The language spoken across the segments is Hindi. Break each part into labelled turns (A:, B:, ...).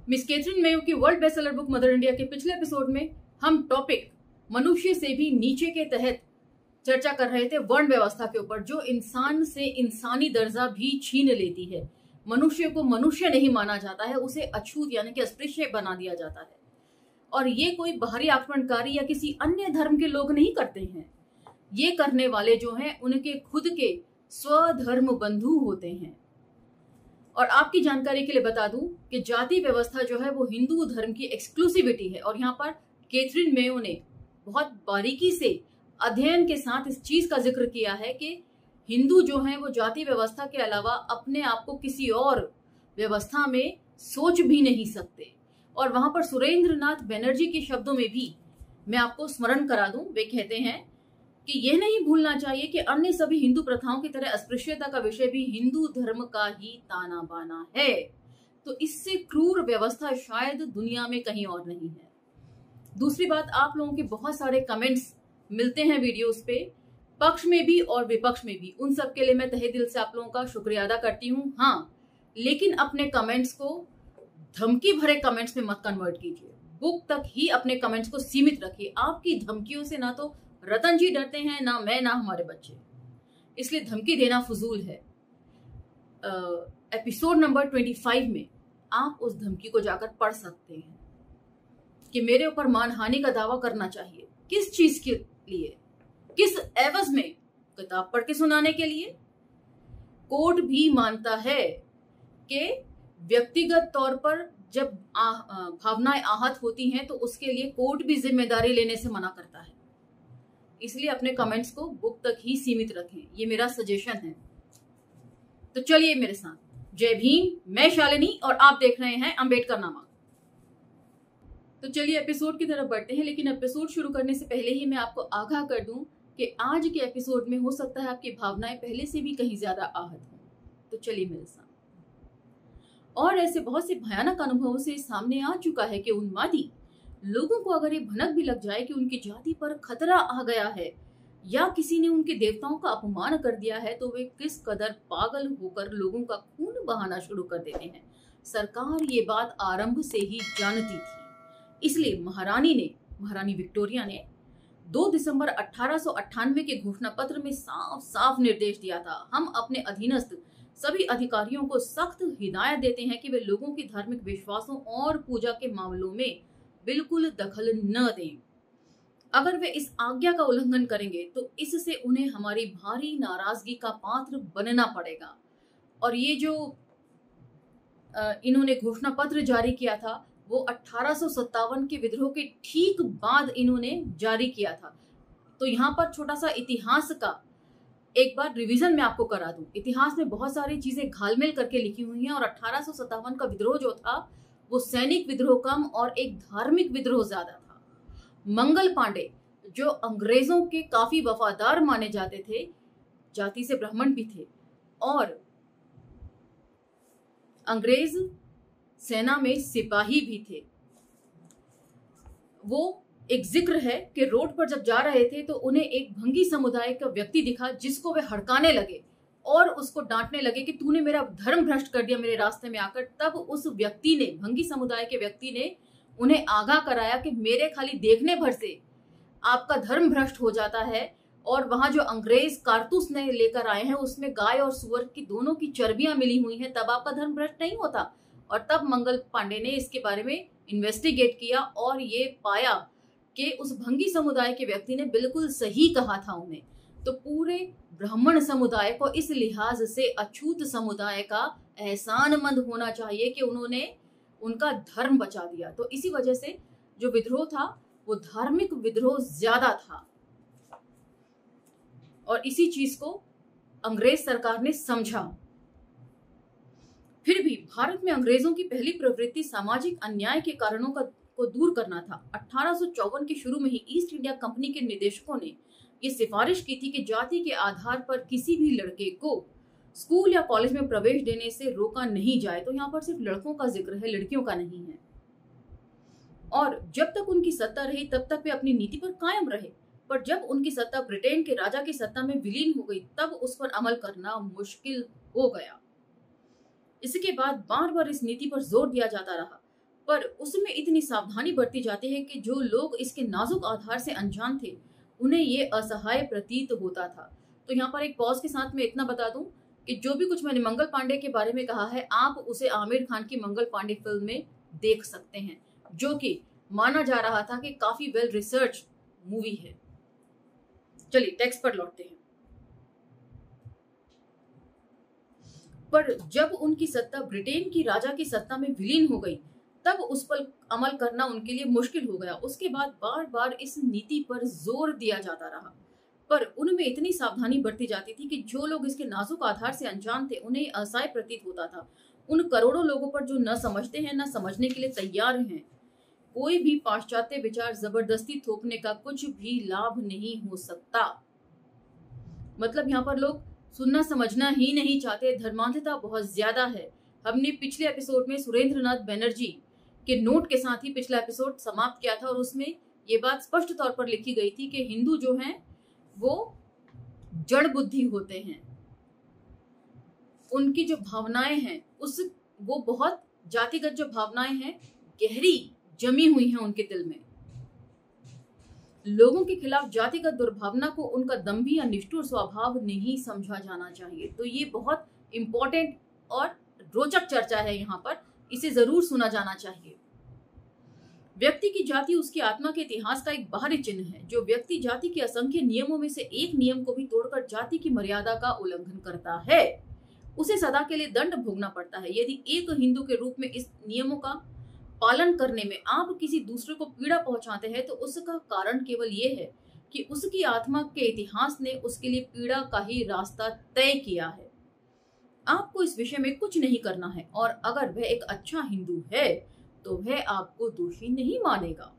A: मिस कैथरीन मेयो की world best seller book mother India के पिछले एपिसोड में हम टॉपिक मनुष्य से भी नीचे के तहत चर्चा कर रहे थे वर्ण व्यवस्था के ऊपर, जो इंसान से इंसानी दर्जा भी छीन लेती है। मनुष्य को मनुष्य नहीं माना जाता है, उसे अछूत यानी कि अस्पृश्य बना दिया जाता है। और ये कोई बाहरी आक्रमणकारी या किसी अन्य धर्म के लोग नहीं करते हैं। ये करने वाले जो हैं उनके खुद के स्वधर्म बंधु होते हैं। और आपकी जानकारी के लिए बता दूं कि जाति व्यवस्था जो है वो हिंदू धर्म की एक्सक्लूसिविटी है। और यहाँ पर कैथरीन मेयो ने बहुत बारीकी से अध्ययन के साथ इस चीज का जिक्र किया है कि हिंदू जो हैं वो जाति व्यवस्था के अलावा अपने आप को किसी और व्यवस्था में सोच भी नहीं सकते। और वहां पर सुरेंद्र नाथ बनर्जी के शब्दों में भी मैं आपको स्मरण करा दूं, वे कहते हैं कि यह नहीं भूलना चाहिए कि अन्य सभी हिंदू प्रथाओं की तरह अस्पृश्यता का विषय भी हिंदू धर्म का ही ताना बाना है। तो इससे क्रूर व्यवस्था शायद दुनिया में कहीं और नहीं है। दूसरी बात, आप लोगों के बहुत सारे कमेंट्स मिलते हैं वीडियोस पे, पक्ष में भी और विपक्ष में भी। उन सब के लिए मैं तहे दिल से आप लोगों का शुक्रिया अदा करती हूँ। हाँ, लेकिन अपने कमेंट्स को धमकी भरे कमेंट्स में मत कन्वर्ट कीजिए। बुक तक ही अपने कमेंट्स को सीमित रखिए। आपकी धमकियों से ना तो रतन जी डरते हैं, ना मैं, ना हमारे बच्चे, इसलिए धमकी देना फजूल है। एपिसोड नंबर 25 में आप उस धमकी को जाकर पढ़ सकते हैं कि मेरे ऊपर मानहानि का दावा करना चाहिए। किस चीज के लिए, किस एवज में? किताब पढ़ के सुनाने के लिए। कोर्ट भी मानता है कि व्यक्तिगत तौर पर जब भावनाएं आहत होती हैं तो उसके लिए कोर्ट भी जिम्मेदारी लेने से मना करता है। इसलिए अपने कमेंट्स को बुक तक ही सीमित रखें, ये मेरा सजेशन है। तो चलिए मेरे साथ। जय भीम, मैं शालिनी और आप देख रहे हैं अंबेडकर नामा। तो चलिए एपिसोड की तरफ बढ़ते हैं, लेकिन एपिसोड शुरू करने से पहले ही मैं आपको आगाह कर दूं कि आज के एपिसोड में हो सकता है आपकी भावनाएं पहले से भी कहीं ज्यादा आहत हों। तो चलिए मेरे साथ। और ऐसे बहुत से भयानक अनुभवों से सामने आ चुका है कि उन्मादी लोगों को अगर ये भनक भी लग जाए कि उनकी जाति पर खतरा आ गया है या किसी ने उनके देवताओं का अपमान कर दिया है, तो वे किस कदर पागल होकर लोगों का खून बहाना शुरू कर देते हैं। सरकार ये बात आरंभ से ही जानती थी। इसलिए महारानी विक्टोरिया ने 2 दिसंबर 1898 के घोषणा पत्र में साफ साफ निर्देश दिया था। हम अपने अधीनस्थ सभी अधिकारियों को सख्त हिदायत देते हैं कि वे लोगों के धार्मिक विश्वासों और पूजा के मामलों में बिल्कुल दखल न दें। अगर वे इस आज्ञा का उल्लंघन करेंगे तो इससे उन्हें हमारी भारी नाराजगी का पात्र बनना पड़ेगा। और ये जो इन्होंने घोषणा पत्र जारी किया था वो 1857 के विद्रोह के ठीक बाद इन्होंने जारी किया था। तो यहाँ पर छोटा सा इतिहास का एक बार रिवीजन में आपको करा दूं। इतिहास में बहुत सारी चीजें घालमेल करके लिखी हुई हैं और 1857 का विद्रोह जो था वो सैनिक विद्रोह कम और एक धार्मिक विद्रोह ज्यादा था। मंगल पांडे जो अंग्रेजों के काफी वफादार माने जाते थे, जाति से ब्राह्मण भी थे और अंग्रेज सेना में सिपाही भी थे। वो एक जिक्र है कि रोड पर जब जा रहे थे तो उन्हें एक भंगी समुदाय का व्यक्ति दिखा जिसको वे हड़काने लगे और उसको डांटने लगे कि तूने मेरा धर्म भ्रष्ट कर दिया मेरे रास्ते में आकर। तब उस व्यक्ति ने, भंगी समुदाय के व्यक्ति ने उन्हें आगाह कराया कि मेरे खाली देखने भर से आपका धर्म भ्रष्ट हो जाता है। और वहां जो अंग्रेज कारतूस ने लेकर आए हैं उसमें गाय और सुअर की दोनों की चर्बियां मिली हुई हैं, तब आपका धर्म भ्रष्ट नहीं होता। और तब मंगल पांडे ने इसके बारे में इन्वेस्टिगेट किया और ये पाया कि उस भंगी समुदाय के व्यक्ति ने बिल्कुल सही कहा था उन्हें। तो पूरे ब्राह्मण समुदाय को इस लिहाज से अछूत समुदाय का एहसानमंद होना चाहिए कि उन्होंने उनका धर्म बचा दिया। तो इसी वजह से जो विद्रोह था वो धार्मिक विद्रोह ज्यादा था और इसी चीज को अंग्रेज सरकार ने समझा। फिर भी भारत में अंग्रेजों की पहली प्रवृत्ति सामाजिक अन्याय के कारणों को दूर करना था। 1854 के शुरू में ही ईस्ट इंडिया कंपनी के निदेशकों ने ये सिफारिश की थी कि जाति के आधार पर किसी भी लड़के को स्कूल या कॉलेज में प्रवेश देने से रोका नहीं जाए। तो यहाँ पर सिर्फ लड़कों का जिक्र है, लड़कियों का नहीं है। और जब तक उनकी सत्ता रही तब तक वे अपनी नीति पर कायम रहे, पर जब उनकी सत्ता ब्रिटेन के राजा की सत्ता में विलीन हो गई तब उस पर अमल करना मुश्किल हो गया। इसके बाद बार बार इस नीति पर जोर दिया जाता रहा पर उसमें इतनी सावधानी बरती जाती है कि जो लोग इसके नाजुक आधार से अनजान थे उन्हें ये असहाय प्रतीत होता था। तो यहाँ पर एक पॉज के साथ मैं इतना बता दूं कि जो भी कुछ मैंने मंगल पांडे के बारे में कहा है आप उसे आमिर खान की मंगल पांडे फिल्म में देख सकते हैं, जो कि माना जा रहा था कि काफी वेल रिसर्च मूवी है। चलिए टेक्स्ट पर लौटते हैं। पर जब उनकी सत्ता ब्रिटेन की राजा की सत्ता में विलीन हो गई तब उस पर अमल करना उनके लिए मुश्किल हो गया। उसके बाद बार बार इस नीति पर जोर दिया जाता रहा, पर उनमें इतनी सावधानी बरती जाती थी कि जो लोग इसके नाजुक आधार से अनजान थे उन्हें असहाय प्रतीत होता था। उन करोड़ों लोगों पर जो न समझते हैं न समझने के लिए तैयार हैं, कोई भी पाश्चात्य विचार जबरदस्ती थोपने का कुछ भी लाभ नहीं हो सकता। मतलब यहाँ पर लोग सुनना समझना ही नहीं चाहते, धर्मांधता बहुत ज्यादा है। हमने पिछले एपिसोड में सुरेंद्र नाथ बनर्जी के नोट के साथ ही पिछला एपिसोड समाप्त किया था और उसमें ये बात स्पष्ट तौर पर लिखी गई थी कि हिंदू जो हैं वो जड़ बुद्धि होते हैं, उनकी जो भावनाएं हैं वो बहुत जातिगत जो भावनाएं हैं गहरी जमी हुई हैं उनके दिल में। लोगों के खिलाफ जातिगत दुर्भावना को उनका दंभी या निष्ठुर स्वभाव नहीं समझा जाना चाहिए। तो ये बहुत इंपॉर्टेंट और रोचक चर्चा है, यहाँ पर इसे जरूर सुना जाना चाहिए। व्यक्ति की जाति उसकी आत्मा के इतिहास का एक बाहरी चिन्ह है। जो व्यक्ति जाति के असंख्य नियमों में से एक नियम को भी तोड़कर जाति की मर्यादा का उल्लंघन करता है उसे सदा के लिए दंड भोगना पड़ता है। यदि एक हिंदू के रूप में इस नियमों का पालन करने में आप किसी दूसरे को पीड़ा पहुंचाते हैं तो उसका कारण केवल ये है कि उसकी आत्मा के इतिहास ने उसके लिए पीड़ा का ही रास्ता तय किया है। आपको इस विषय में कुछ नहीं करना है और अगर वह एक अच्छा हिंदू है तो वह आपको दोषी नहीं मानेगा,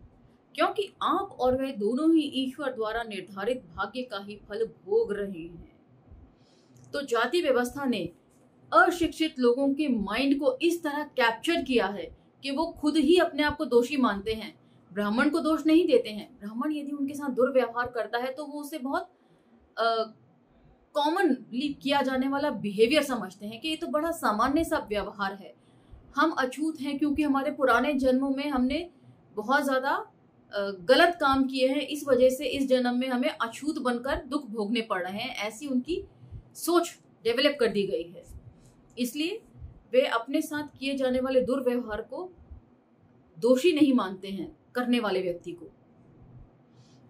A: क्योंकि आप और वह दोनों ही ईश्वर द्वारा निर्धारित भाग्य का ही फल भोग रहे हैं। तो जाति व्यवस्था ने अशिक्षित लोगों के माइंड को इस तरह कैप्चर किया है कि वो खुद ही अपने आप को दोषी मानते हैं, ब्राह्मण को दोष नहीं देते हैं। ब्राह्मण यदि उनके साथ दुर्व्यवहार करता है तो वो उसे बहुत कॉमनली किया जाने वाला बिहेवियर समझते हैं कि ये तो बड़ा सामान्य सा व्यवहार है। हम अछूत हैं क्योंकि हमारे पुराने जन्मों में हमने बहुत ज्यादा गलत काम किए हैं, इस वजह से इस जन्म में हमें अछूत बनकर दुख भोगने पड़ रहे हैं। ऐसी उनकी सोच डेवलप कर दी गई है, इसलिए वे अपने साथ किए जाने वाले दुर्व्यवहार को दोषी नहीं मानते हैं करने वाले व्यक्ति को।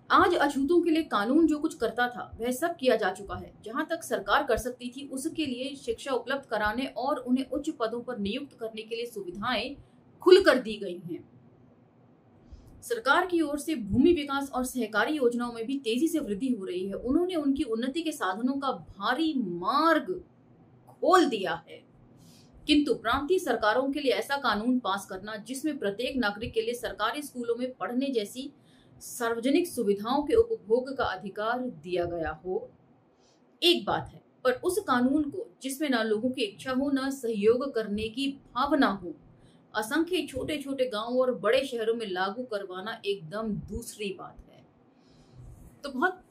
A: आज अछूतों के लिए कानून जो कुछ करता था वह सब किया जा चुका है। जहां तक सरकार कर सकती थी उसके लिए शिक्षा उपलब्ध कराने और उन्हें उच्च पदों पर नियुक्त करने के लिए सुविधाएं खुलकर दी गई हैं। सरकार की ओर से भूमि विकास और सहकारी योजनाओं में भी तेजी से वृद्धि हो रही है। उन्होंने उनकी उन्नति के साधनों का भारी मार्ग खोल दिया है, किंतु प्रांतीय सरकारों के लिए ऐसा कानून पास करना जिसमें प्रत्येक नागरिक के लिए सरकारी स्कूलों में पढ़ने जैसी सार्वजनिक सुविधाओं के उपभोग का अधिकार दिया गया हो, एक बात है, पर उस कानून को जिसमें न लोगों की इच्छा हो न सहयोग करने की भावना हो, असंख्य छोटे छोटे गांवों और बड़े शहरों में लागू करवाना एकदम दूसरी बात है। तो बहुत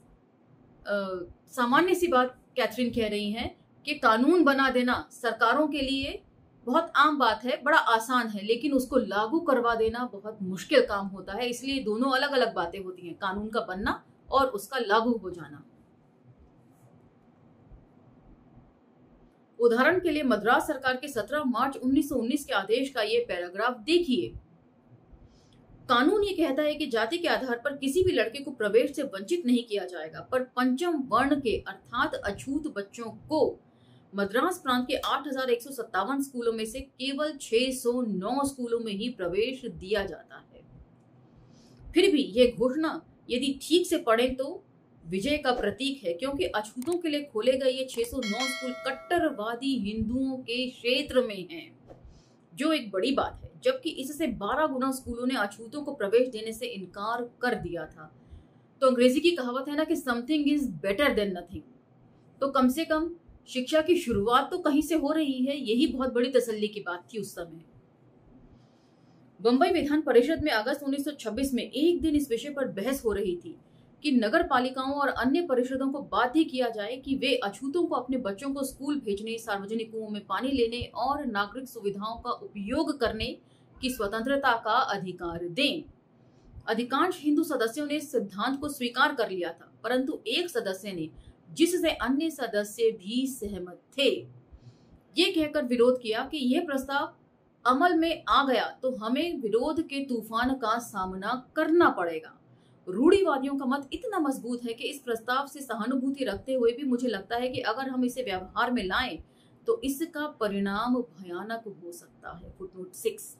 A: सामान्य सी बात कैथरीन कह रही हैं कि कानून बना देना सरकारों के लिए बहुत आम बात है, बड़ा आसान है, लेकिन उसको लागू करवा देना बहुत मुश्किल काम होता है। इसलिए दोनों अलग अलग बातें होती हैं, कानून का बनना और उसका लागू हो जाना। उदाहरण के लिए मद्रास सरकार के 17 मार्च 1919 के आदेश का ये पैराग्राफ देखिए। कानून ये कहता है कि जाति के आधार पर किसी भी लड़के को प्रवेश से वंचित नहीं किया जाएगा, पर पंचम वर्ण के अर्थात अछूत बच्चों को मद्रास प्रांत के 8,157 स्कूलों में से केवल 609 स्कूलों में ही प्रवेश दिया जाता है। फिर भी यह घोषणा यदि ठीक से पढ़ें तो विजय का प्रतीक है, क्योंकि अछूतों के लिए खोले गए ये 609 स्कूल कट्टरवादी हिंदुओं के क्षेत्र में हैं, जो एक बड़ी बात है, जबकि इससे 12 गुना स्कूलों ने अछूतों को प्रवेश देने से इनकार कर दिया था। तो अंग्रेजी की कहावत है ना कि something is better than nothing. तो कम से कम शिक्षा की शुरुआत तो कहीं से हो रही है, यही बहुत बड़ी तसल्ली की बात थी उस समय। बंबई विधान परिषद में अगस्त 1926 में एक दिन इस विषय पर बहस हो रही थी कि नगर पालिकाओं और अन्य परिषदों को बाध्य किया जाए कि वे अछूतों को अपने बच्चों को स्कूल भेजने, सार्वजनिक कुओं में पानी लेने और नागरिक सुविधाओं का उपयोग करने की स्वतंत्रता का अधिकार दें। अधिकांश हिंदू सदस्यों ने इस सिद्धांत को स्वीकार कर लिया था, परंतु एक सदस्य ने, जिससे अन्य सदस्य भी सहमत थे, ये कहकर विरोध किया कि यह प्रस्ताव अमल में आ गया तो हमें विरोध के तूफान का सामना करना पड़ेगा। रूढ़िवादियों का मत इतना मजबूत है कि इस प्रस्ताव से सहानुभूति रखते हुए भी मुझे लगता है कि अगर हम इसे व्यवहार में लाएं तो इसका परिणाम भयानक हो सकता है। Footnote 6।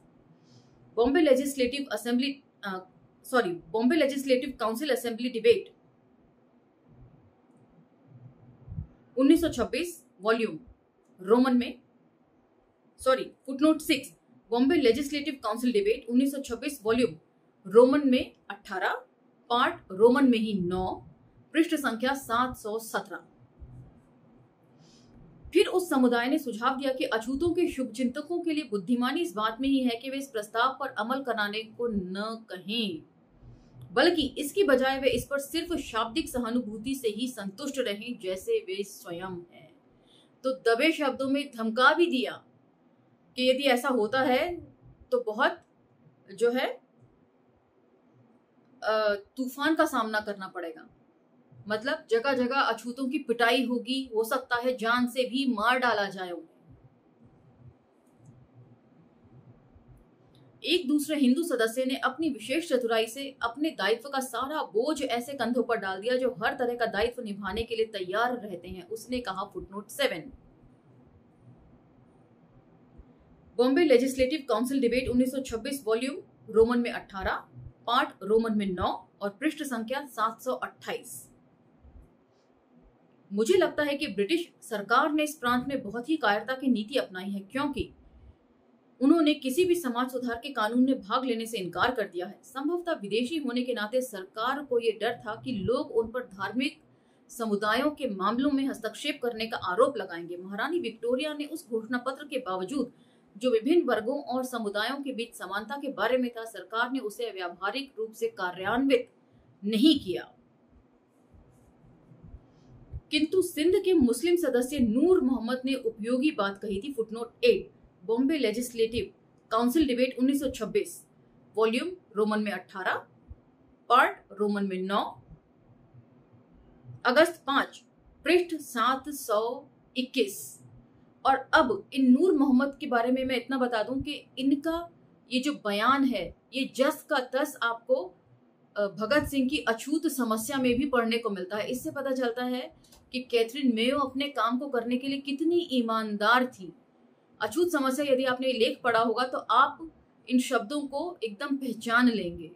A: Bombay legislative council assembly debate 1926 volume Roman में footnote 6 Bombay legislative council debate 1926 volume Roman में 18 पार्ट रोमन में ही 9 पृष्ठ संख्या 717। फिर उस समुदाय ने सुझाव दिया कि अछूतों के शुभ चिंतकों के लिए बुद्धिमानी इस बात में ही है कि वे इस प्रस्ताव पर अमल कराने को न कहें, बल्कि इसकी बजाय वे इस पर सिर्फ शाब्दिक सहानुभूति से ही संतुष्ट रहें जैसे वे स्वयं हैं। तो दबे शब्दों में धमका भी दिया कि यदि ऐसा होता है तो बहुत जो है तूफान का सामना करना पड़ेगा। मतलब जगह जगह अछूतों की पिटाई होगी, हो सकता है जान से भी मार डाला जाए उन्हें। एक दूसरे हिंदू सदस्य ने अपनी विशेष चतुराई से अपने दायित्व का सारा बोझ ऐसे कंधों पर डाल दिया जो हर तरह का दायित्व निभाने के लिए तैयार रहते हैं। उसने कहा, footnote 7 Bombay legislative council debate 1926 volume Roman में 18 पार्ट रोमन में 9 और पृष्ठ संख्या 728। मुझे लगता है कि ब्रिटिश सरकार ने इस प्रांत में बहुत ही कायरता की नीति अपनाई है, क्योंकि उन्होंने किसी भी समाज सुधार के कानून में भाग लेने से इनकार कर दिया है। संभवतः विदेशी होने के नाते सरकार को यह डर था कि लोग उन पर धार्मिक समुदायों के मामलों में हस्तक्षेप करने का आरोप लगाएंगे। महारानी विक्टोरिया ने उस घोषणा पत्र के बावजूद, जो विभिन्न वर्गों और समुदायों के बीच समानता के बारे में था, सरकार ने उसे व्यावहारिक रूप से कार्यान्वित नहीं किया। किंतु सिंध के मुस्लिम सदस्य नूर मोहम्मद ने उपयोगी बात कही थी। Footnote 8 Bombay legislative council debate 1926 volume Roman में 18 पार्ट रोमन में 9 अगस्त 5 पृष्ठ 721। और अब इन नूर मोहम्मद के बारे में मैं इतना बता दूं कि इनका ये जो बयान है, ये जस का तस आपको भगत सिंह की अछूत समस्या में भी पढ़ने को मिलता है। इससे पता चलता है कि कैथरीन मेयो अपने काम को करने के लिए कितनी ईमानदार थी। अछूत समस्या, यदि आपने लेख पढ़ा होगा तो आप इन शब्दों को एकदम पहचान लेंगे।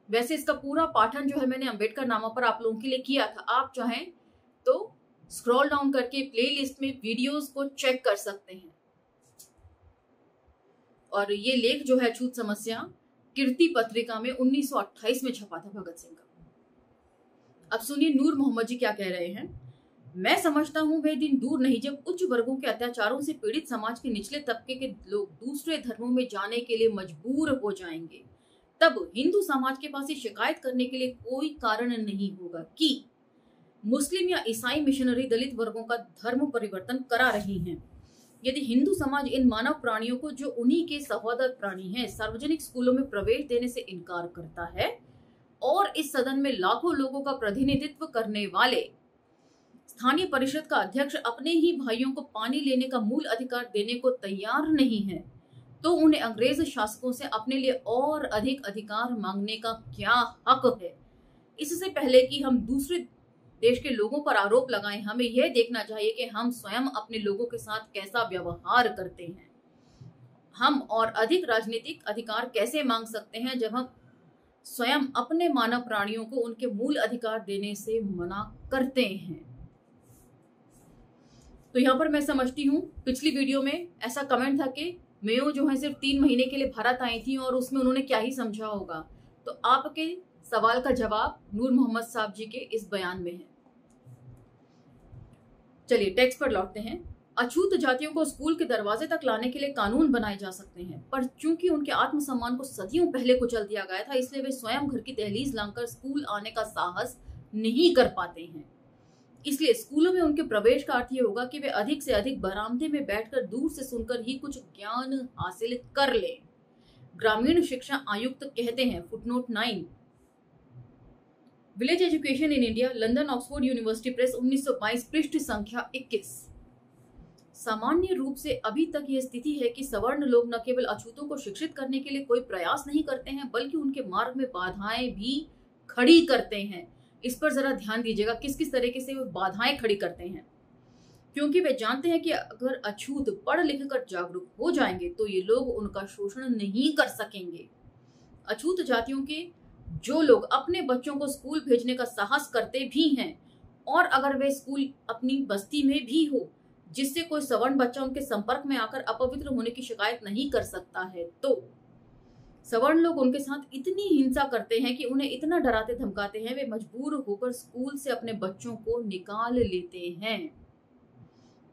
A: वैसे इसका पूरा पाठन जो है मैंने अंबेडकर नामा पर आप लोगों के लिए किया था। आप चाहें तो स्क्रॉल डाउन करके प्लेलिस्ट में वीडियोस को चेक कर सकते हैं। और ये लेख जो है अछूत समस्या कीर्ति पत्रिका में 1928 में छपा था भगत सिंह का। अब सुनिए नूर मोहम्मद जी क्या कह रहे हैं। मैं समझता हूं वह दिन दूर नहीं जब उच्च वर्गों के अत्याचारों से पीड़ित समाज के निचले तबके के लोग दूसरे धर्मों में जाने के लिए मजबूर हो जाएंगे। तब हिंदू समाज के पास ये शिकायत करने के लिए कोई कारण नहीं होगा कि मुस्लिम या ईसाई मिशनरी दलित वर्गों का धर्म परिवर्तन करा रही हैं। यदि हिंदू समाज इन मानव प्राणियों को, जो उन्हीं के सहोदर प्राणी हैं, सार्वजनिक स्कूलों में प्रवेश देने से इनकार करता है और इस सदन में लाखों लोगों का प्रतिनिधित्व करने वाले स्थानीय परिषद का अध्यक्ष अपने ही भाइयों को पानी लेने का मूल अधिकार देने को तैयार नहीं है, तो उन्हें अंग्रेज शासकों से अपने लिए और अधिक अधिकार मांगने का क्या हक है। इससे पहले कि हम दूसरे देश के लोगों पर आरोप लगाएं, हमें यह देखना चाहिए कि हम स्वयं अपने लोगों के साथ कैसा व्यवहार करते हैं। हम और अधिक राजनीतिक अधिकार कैसे मांग सकते हैं जब हम स्वयं अपने मानव प्राणियों को उनके मूल अधिकार देने से मना करते हैं। तो यहाँ पर मैं समझती हूँ पिछली वीडियो में ऐसा कमेंट था कि मेयो जो है सिर्फ 3 महीने के लिए भारत आई थी और उसमें उन्होंने क्या ही समझा होगा। तो आपके सवाल का जवाब नूर मोहम्मद साहब जी के इस बयान में है। चलिए टेक्स्ट पर लौटते हैं। अछूत जातियों को स्कूल के दरवाजे तक लाने के लिए कानून बनाए जा सकते हैं, पर चूंकि उनके आत्मसम्मान को सदियों पहले कुचल दिया गया था, इसलिए वे स्वयं घर की दहलीज लांघकर स्कूल आने का साहस नहीं कर पाते हैं। इसलिए स्कूलों में उनके प्रवेश का अर्थ ये होगा कि वे अधिक से अधिक बरामदे में बैठकर दूर से सुनकर ही कुछ ज्ञान हासिल कर लें। ग्रामीण शिक्षा आयुक्त कहते हैं। Footnote 9। Village education in India, London Oxford university press, 1922, पृष्ठ संख्या 21। सामान्य रूप से अभी तक यह स्थिति है कि सवर्ण लोग न केवल अछूतों को शिक्षित करने के लिए कोई प्रयास नहीं करते हैं, बल्कि उनके मार्ग में बाधाएं भी खड़ी करते हैं। इस पर जरा ध्यान दीजिएगा, किस किस तरीके से वो बाधाएं खड़ी करते हैं। क्योंकि वे जानते हैं कि अगर अछूत पढ़ लिख कर जागरूक हो जाएंगे तो ये लोग उनका शोषण नहीं कर सकेंगे। अछूत जातियों के जो लोग अपने बच्चों को स्कूल भेजने का साहस करते भी हैं, और अगर वे स्कूल अपनी बस्ती में भी हो जिससे कोई सवर्ण बच्चा उनके संपर्क में आकर अपवित्र होने की शिकायत नहीं कर सकता है, तो सवर्ण लोग उनके साथ इतनी हिंसा करते हैं कि उन्हें इतना डराते धमकाते हैं, वे मजबूर होकर स्कूल से अपने बच्चों को निकाल लेते हैं।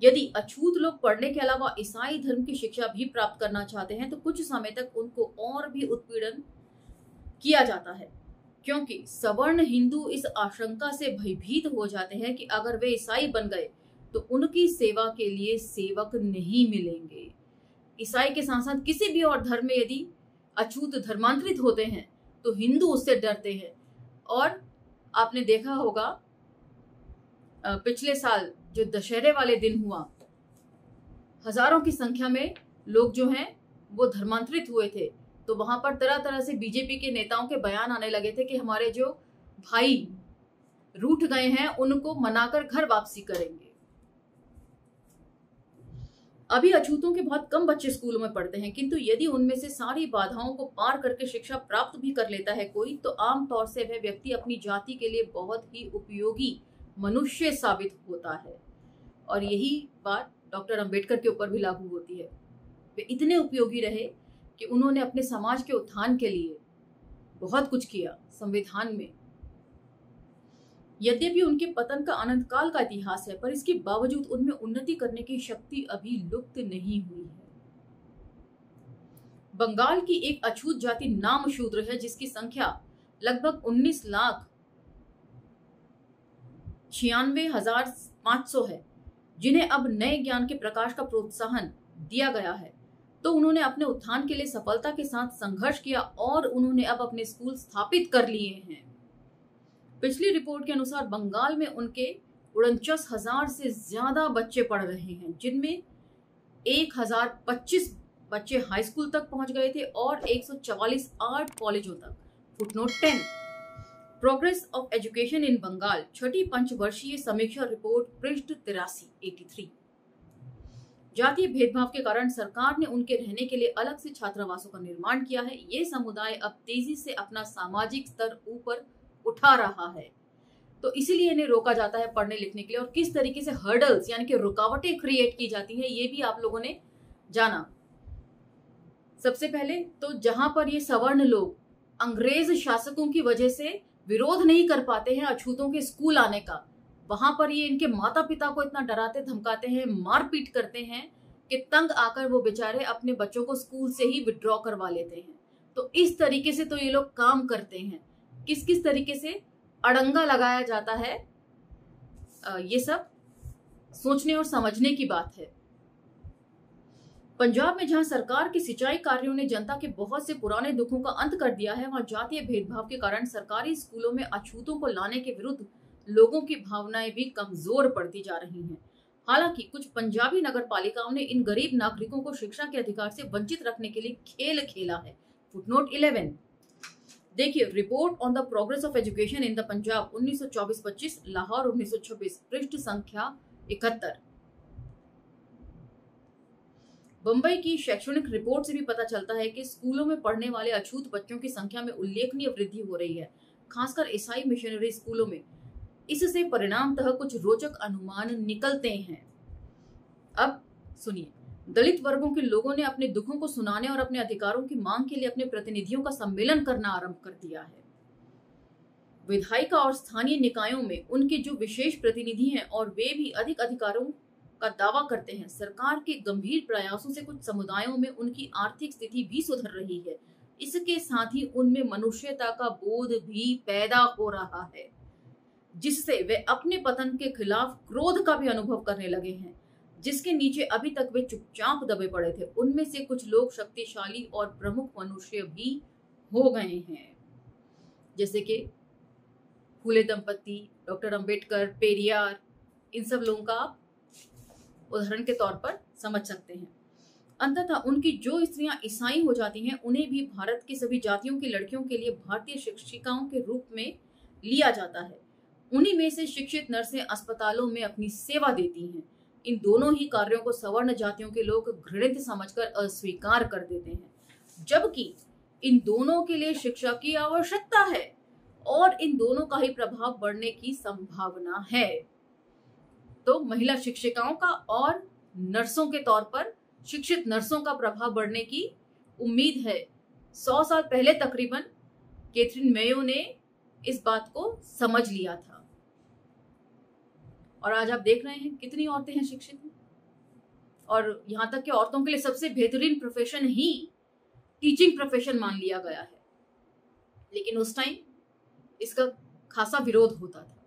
A: यदि अछूत लोग पढ़ने के अलावा ईसाई धर्म की शिक्षा भी प्राप्त करना चाहते हैं तो कुछ समय तक उनको और भी उत्पीड़न किया जाता है, क्योंकि सवर्ण हिंदू इस आशंका से भयभीत हो जाते हैं कि अगर वे ईसाई बन गए तो उनकी सेवा के लिए सेवक नहीं मिलेंगे। ईसाई के साथ साथ किसी भी और धर्म में यदि अछूत धर्मांतरित होते हैं तो हिंदू उससे डरते हैं। और आपने देखा होगा पिछले साल जो दशहरे वाले दिन हुआ, हजारों की संख्या में लोग जो हैं वो धर्मांतरित हुए थे, तो वहां पर तरह तरह से बीजेपी के नेताओं के बयान आने लगे थे कि हमारे जो भाई रूठ गए हैं उनको मनाकर घर वापसी करेंगे। अभी अछूतों के बहुत कम बच्चे स्कूलों में पढ़ते हैं, किंतु यदि उनमें से सारी बाधाओं को पार करके शिक्षा प्राप्त भी कर लेता है कोई, तो आमतौर से वह व्यक्ति अपनी जाति के लिए बहुत ही उपयोगी मनुष्य साबित होता है। और यही बात डॉक्टर अंबेडकर के ऊपर भी लागू होती है। वे इतने उपयोगी रहे कि उन्होंने अपने समाज के उत्थान के लिए बहुत कुछ किया संविधान में। यद्यपि उनके पतन का अनंत काल का इतिहास है, पर इसके बावजूद उनमें उन्नति करने की शक्ति अभी लुप्त नहीं हुई है। बंगाल की एक अछूत जाति नाम शूद्र है, जिसकी संख्या लगभग 19,96,500 है, जिन्हें अब नए ज्ञान के प्रकाश का प्रोत्साहन दिया गया है। तो उन्होंने अपने उत्थान के लिए सफलता के साथ संघर्ष किया और उन्होंने अब अपने स्कूल स्थापित कर लिए हैं। पिछली रिपोर्ट के अनुसार बंगाल में उनके 49,000 से ज्यादा बच्चे पढ़ रहे हैं, जिनमें 1,025 बच्चे हाई स्कूल तक पहुंच गए थे और 144 आर्ट कॉलेजों तक। Footnote 10। Progress of education in Bengal, छठी पंचवर्षीय समीक्षा रिपोर्ट, पृष्ठ 83। जातीय भेदभाव के कारण सरकार ने उनके रहने के लिए अलग से छात्रावासों का निर्माण किया है। ये समुदाय अब तेजी से अपना सामाजिक स्तर ऊपर उठा रहा है, तो इसीलिए इन्हें रोका जाता है पढ़ने लिखने के लिए। और किस तरीके से हर्डल्स यानी कि रुकावटें क्रिएट की जाती हैं, ये भी आप लोगों ने जाना। सबसे पहले तो जहां पर ये सवर्ण लोग अंग्रेज शासकों की वजह से विरोध नहीं कर पाते हैं अछूतों के स्कूल आने का, वहां पर ये इनके माता पिता को इतना डराते धमकाते हैं, मारपीट करते हैं कि तंग आकर वो बेचारे अपने बच्चों को स्कूल से ही विड्रॉ करवा लेते हैं। तो इस तरीके से तो ये लोग काम करते हैं। किस किस तरीके से अड़ंगा लगाया जाता है, ये सब सोचने और समझने की बात है। पंजाब में जहां सरकार के सिंचाई कार्यों ने जनता के बहुत से पुराने दुखों का अंत कर दिया है, वहां जातीय भेदभाव के कारण सरकारी स्कूलों में अछूतों को लाने के विरुद्ध लोगों की भावनाएं भी कमजोर पड़ती जा रही हैं। हालांकि कुछ पंजाबी नगर पालिकाओं ने इन गरीब नागरिकों को शिक्षा के अधिकार से वंचित रखने के लिए खेल खेला है। फुटनोट 11। देखिए, report on the progress of education in the Punjab 1924-25, Lahore 1926, पृष्ठ संख्या 71। बंबई की शैक्षणिक रिपोर्ट से भी पता चलता है कि स्कूलों में पढ़ने वाले अछूत बच्चों की संख्या में उल्लेखनीय वृद्धि हो रही है, खासकर ईसाई मिशनरी स्कूलों में। इससे परिणामतः कुछ रोचक अनुमान निकलते हैं। अब सुनिए, दलित वर्गों के लोगों ने अपने दुखों को सुनाने और अपने अधिकारों की मांग के लिए अपने प्रतिनिधियों का सम्मेलन करना आरंभ कर दिया है। विधायिका और स्थानीय निकायों में उनके जो विशेष प्रतिनिधि हैं और वे भी अधिक अधिकारों का दावा करते हैं। सरकार के गंभीर प्रयासों से कुछ समुदायों में उनकी आर्थिक स्थिति भी सुधर रही है। इसके साथ ही उनमें मनुष्यता का बोध भी पैदा हो रहा है, जिससे वे अपने पतन के खिलाफ क्रोध का भी अनुभव करने लगे हैं। जिसके नीचे अभी तक वे चुपचाप दबे पड़े थे। उनमें से कुछ लोग शक्तिशाली और प्रमुख मनुष्य भी हो गए हैं, जैसे कि फूले दंपति, डॉक्टर अंबेडकर, पेरियार, इन सब लोगों का आप उदाहरण के तौर पर समझ सकते हैं। अंततः उनकी जो स्त्रियां ईसाई हो जाती हैं, उन्हें भी भारत की सभी जातियों की लड़कियों के लिए भारतीय शिक्षिकाओं के रूप में लिया जाता है। उन्हीं में से शिक्षित नर्सें अस्पतालों में अपनी सेवा देती हैं। इन दोनों ही कार्यों को सवर्ण जातियों के लोग घृणित समझकर अस्वीकार कर देते हैं, जबकि इन दोनों के लिए शिक्षा की आवश्यकता है और इन दोनों का ही प्रभाव बढ़ने की संभावना है। तो महिला शिक्षिकाओं का और नर्सों के तौर पर शिक्षित नर्सों का प्रभाव बढ़ने की उम्मीद है। 100 साल पहले तकरीबन कैथरीन मेयो ने इस बात को समझ लिया था और आज आप देख रहे हैं कितनी औरतें हैं शिक्षित हैं। और यहां तक कि औरतों के लिए सबसे बेहतरीन प्रोफेशन ही टीचिंग प्रोफेशन मान लिया गया है, लेकिन उस टाइम इसका खासा विरोध होता था।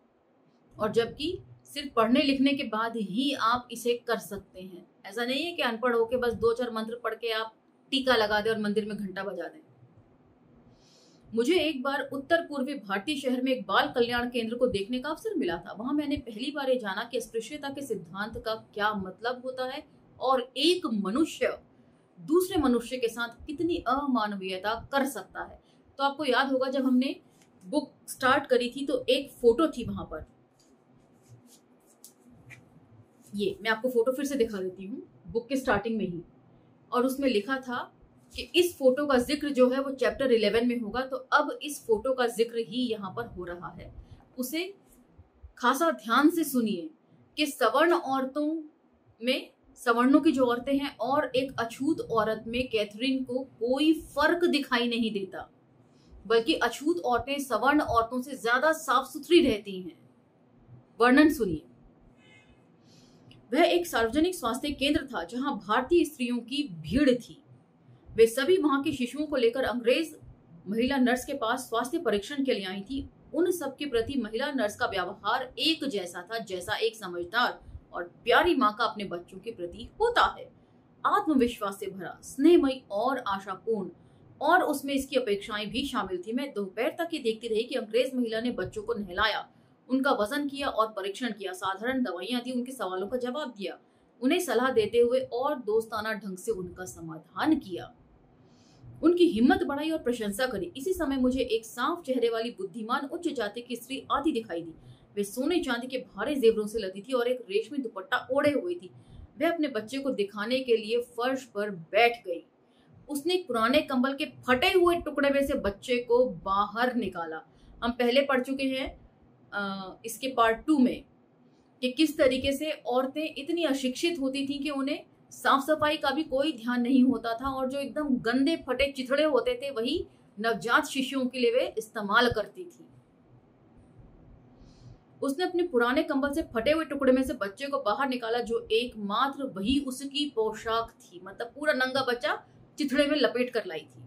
A: और जबकि सिर्फ पढ़ने लिखने के बाद ही आप इसे कर सकते हैं। ऐसा नहीं है कि अनपढ़ होके बस 2-4 मंत्र पढ़ के आप टीका लगा दें और मंदिर में घंटा बजा दें। मुझे एक बार उत्तर पूर्वी भारतीय शहर में एक बाल कल्याण केंद्र को देखने का अवसर मिला था। वहां मैंने पहली बार ये जाना कि अस्पृश्यता के सिद्धांत का क्या मतलब होता है और एक मनुष्य दूसरे मनुष्य के साथ कितनी अमानवीयता कर सकता है। तो आपको याद होगा जब हमने बुक स्टार्ट करी थी तो एक फोटो थी वहां पर, ये मैं आपको फोटो फिर से दिखा देती हूँ, बुक के स्टार्टिंग में ही, और उसमें लिखा था कि इस फोटो का जिक्र जो है वो चैप्टर 11 में होगा। तो अब इस फोटो का जिक्र ही यहाँ पर हो रहा है। उसे खासा ध्यान से सुनिए कि सवर्ण औरतों में, सवर्णों की जो औरतें हैं और एक अछूत औरत में कैथरीन को कोई फर्क दिखाई नहीं देता, बल्कि अछूत औरतें सवर्ण औरतों से ज्यादा साफ सुथरी रहती हैं। वर्णन सुनिए। वह एक सार्वजनिक स्वास्थ्य केंद्र था जहां भारतीय स्त्रियों की भीड़ थी। वे सभी वहां के शिशुओं को लेकर अंग्रेज महिला नर्स के पास स्वास्थ्य परीक्षण के लिए आई थी। उन सब के प्रति महिला नर्स का व्यवहार एक जैसा था जैसा एक समझदार और प्यारी माँ का अपने बच्चों के प्रति होता है। आत्मविश्वास से भरा, स्नेहमयी और आशापूर्ण, और उसमें इसकी अपेक्षाएं भी शामिल थी। मैं दोपहर तक ये देखती रही कि अंग्रेज महिला ने बच्चों को नहलाया, उनका वजन किया और परीक्षण किया, साधारण दवाइयां दी, उनके सवालों का जवाब दिया, उन्हें सलाह देते हुए और दोस्ताना ढंग से उनका समाधान किया, उनकी हिम्मत बढ़ाई और प्रशंसा करी। इसी समय मुझे एक साफ चेहरे वाली बुद्धिमान उच्च जाति की स्त्री आती दिखाई दी। वे सोने चांदी के भारे जेवरों से लदी थी और एक रेशमी दुपट्टा ओढ़े हुई थी। वह अपने बच्चे को दिखाने के लिए फर्श पर बैठ गई। उसने एक पुराने कंबल के फटे हुए टुकड़े में से बच्चे को बाहर निकाला। हम पहले पढ़ चुके हैं इसके पार्ट 2 में कि किस तरीके से औरतें इतनी अशिक्षित होती थी कि उन्हें साफ सफाई का भी कोई ध्यान नहीं होता था और जो एकदम गंदे फटे चिथड़े होते थे वही नवजात शिशुओं के लिए वे इस्तेमाल करती थी। उसने अपने पुराने कंबल से फटे हुए टुकड़े में से बच्चे को बाहर निकाला, जो एकमात्र वही उसकी पोशाक थी। मतलब पूरा नंगा बच्चा चिथड़े में लपेट कर लाई थी।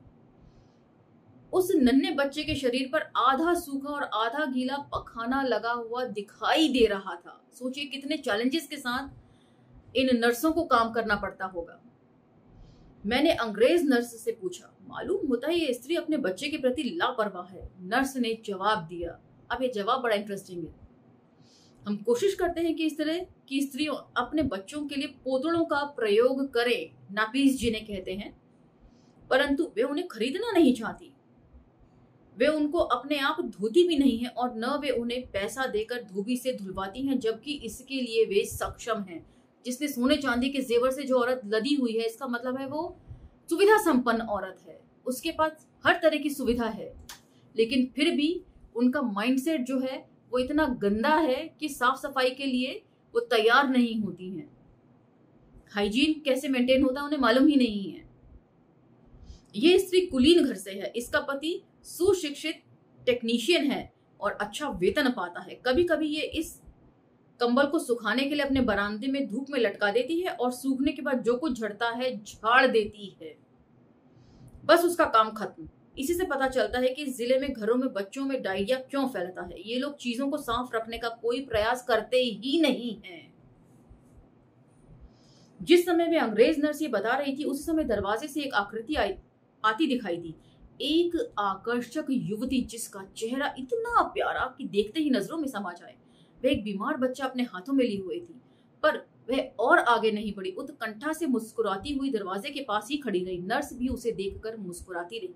A: उस नन्हे बच्चे के शरीर पर आधा सूखा और आधा गीला पखाना लगा हुआ दिखाई दे रहा था। सोचिए कितने चैलेंजेस के साथ इन नर्सों को काम करना पड़ता होगा। मैंने अंग्रेज नर्स से पूछा, मालूम होता है ये स्त्री अपने बच्चे के प्रति लापरवाह है। नर्स ने जवाब दिया। अब ये जवाब बड़ा इंटरेस्टिंग है। हम कोशिश करते हैं कि इस तरह की स्त्रियों अपने बच्चों के लिए पोतड़ों का प्रयोग करें, नापीस जिन्हें कहते हैं, परंतु वे उन्हें खरीदना नहीं चाहती। वे उनको अपने आप धोती भी नहीं है और न वे उन्हें पैसा देकर धोबी से धुलवाती हैं, जबकि इसके लिए वे सक्षम हैं। जिसने सोने चांदी के जेवर से जो औरत लदी हुई है, इसका मतलब है वो सुविधा संपन्न औरत है, उसके पास हर तरह की सुविधा है, लेकिन फिर भी उनका माइंडसेट जो है वो इतना गंदा है कि साफ सफाई के लिए वो तैयार नहीं होती हैं। हाइजीन कैसे मेंटेन होता है उन्हें मालूम ही नहीं है। ये स्त्री कुलीन घर से है। इसका पति सुशिक्षित टेक्नीशियन है और अच्छा वेतन पाता है। कभी कभी ये इस कंबल को सुखाने के लिए अपने बरामदे में धूप में लटका देती है और सूखने के बाद जो कुछ झड़ता है झाड़ देती है। बस उसका काम खत्म। इसी से पता चलता है कि जिले में घरों में बच्चों में डायरिया क्यों फैलता है। ये लोग चीजों को साफ रखने का कोई प्रयास करते ही नहीं हैं। जिस समय वे अंग्रेज नर्स ये बता रही थी उस समय दरवाजे से एक आकृति आती दिखाई दी। एक आकर्षक युवती जिसका चेहरा इतना प्यारा कि देखते ही नजरों में समा जाए। वह एक बीमार बच्चा अपने हाथों में ली हुई थी, पर वह और आगे नहीं बढ़ी। उत्कंठा से मुस्कुराती हुई दरवाजे के पास ही खड़ी रही। नर्स भी उसे देखकर मुस्कुराती रही।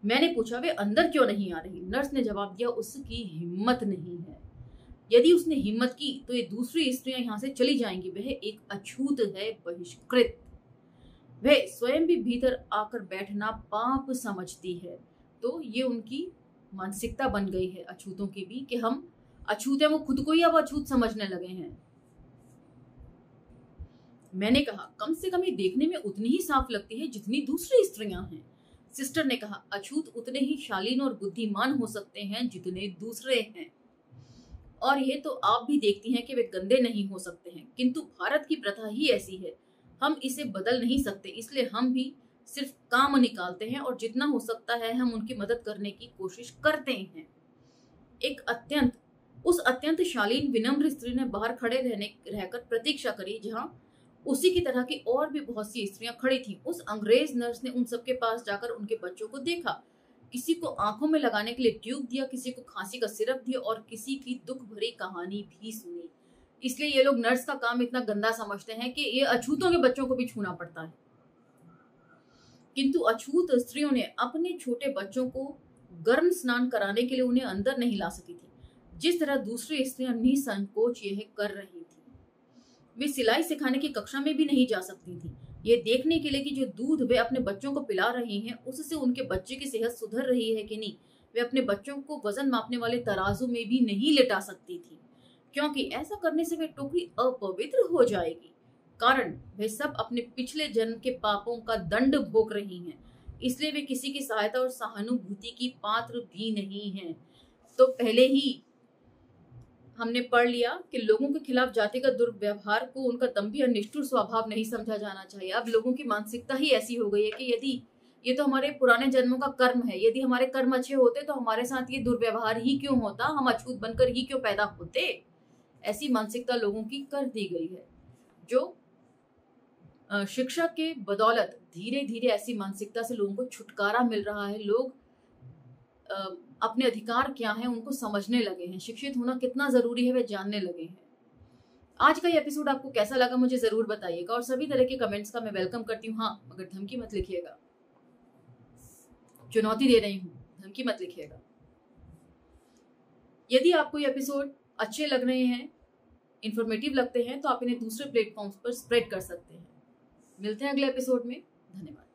A: मैंने पूछा, वे अंदर क्यों नहीं आ रही? नर्स ने जवाब दिया, उसकी हिम्मत नहीं है। यदि उसने हिम्मत की तो ये दूसरी स्त्रियां यहाँ से चली जाएंगी। वह एक अछूत है, बहिष्कृत। वह स्वयं भी भीतर आकर बैठना पाप समझती है। तो ये उनकी मानसिकता बन गई है अछूतों की भी, कि हम अछूत हैं। वो खुद को ही अब अछूत समझने लगे हैं। मैंने कहा, कम से कम ये देखने में उतनी ही साफ लगती है जितनी दूसरी स्त्रियां हैं। सिस्टर ने कहा, अछूत उतने ही शालीन और बुद्धिमान हो सकते हैं जितने दूसरे हैं। और ये तो आप भी देखती हैं कि वे गंदे नहीं हो सकते हैं, किंतु भारत की प्रथा ही ऐसी है। हम इसे बदल नहीं सकते, इसलिए हम भी सिर्फ काम निकालते हैं और जितना हो सकता है हम उनकी मदद करने की कोशिश करते हैं। उस अत्यंत शालीन विनम्र स्त्री ने बाहर खड़े रहकर प्रतीक्षा करी, जहां उसी की तरह की और भी बहुत सी स्त्रियां खड़ी थीं। उस अंग्रेज नर्स ने उन सबके पास जाकर उनके बच्चों को देखा। किसी को आंखों में लगाने के लिए ट्यूब दिया, किसी को खांसी का सिरप दिया और किसी की दुख भरी कहानी भी सुनी। इसलिए ये लोग नर्स का काम इतना गंदा समझते हैं कि ये अछूतों के बच्चों को भी छूना पड़ता है। किंतु अछूत स्त्रियों ने अपने छोटे बच्चों को गर्म स्नान कराने के लिए उन्हें अंदर नहीं ला सकी थी, जिस तरह दूसरी स्त्रियां निसंकोच यह कर रही थी। वे सिलाई सिखाने की कक्षा में भी नहीं जा सकती थी, ये देखने के लिए कि जो दूध वे अपने बच्चों को पिला रही हैं उससे उनके बच्चे की सेहत सुधर रही है कि नहीं। वे अपने बच्चों को वजन मापने वाले तराजू में भी नहीं लेटा सकती थी, क्योंकि ऐसा करने से वे टोकरी अपवित्र हो जाएगी। कारण वे सब अपने पिछले जन्म के पापों का दंड भोग रही हैं, इसलिए वे किसी की सहायता और सहानुभूति की पात्र भी नहीं हैं। तो पहले ही हमने पढ़ लिया कि लोगों के खिलाफ जातिगत दुर्व्यवहार को उनका दंभी और निष्ठुर स्वभाव नहीं समझा जाना चाहिए। अब लोगों की मानसिकता ही ऐसी हो गई है कि यदि ये तो हमारे पुराने जन्मों का कर्म है, यदि हमारे कर्म अच्छे होते तो हमारे साथ ये दुर्व्यवहार ही क्यों होता, हम अछूत बनकर ही क्यों पैदा होते। ऐसी मानसिकता लोगों की कर दी गई है, जो शिक्षा के बदौलत धीरे धीरे ऐसी मानसिकता से लोगों को छुटकारा मिल रहा है। लोग अपने अधिकार क्या हैं उनको समझने लगे हैं। शिक्षित होना कितना जरूरी है वे जानने लगे हैं। आज का ये एपिसोड आपको कैसा लगा मुझे जरूर बताइएगा, और सभी तरह के कमेंट्स का मैं वेलकम करती हूँ। हाँ, मगर धमकी मत लिखिएगा, चुनौती दे रही हूँ, धमकी मत लिखिएगा। यदि आपको ये एपिसोड अच्छे लग रहे हैं, इंफॉर्मेटिव लगते हैं, तो आप इन्हें दूसरे प्लेटफॉर्म्स पर स्प्रेड कर सकते हैं। मिलते हैं अगले एपिसोड में। धन्यवाद।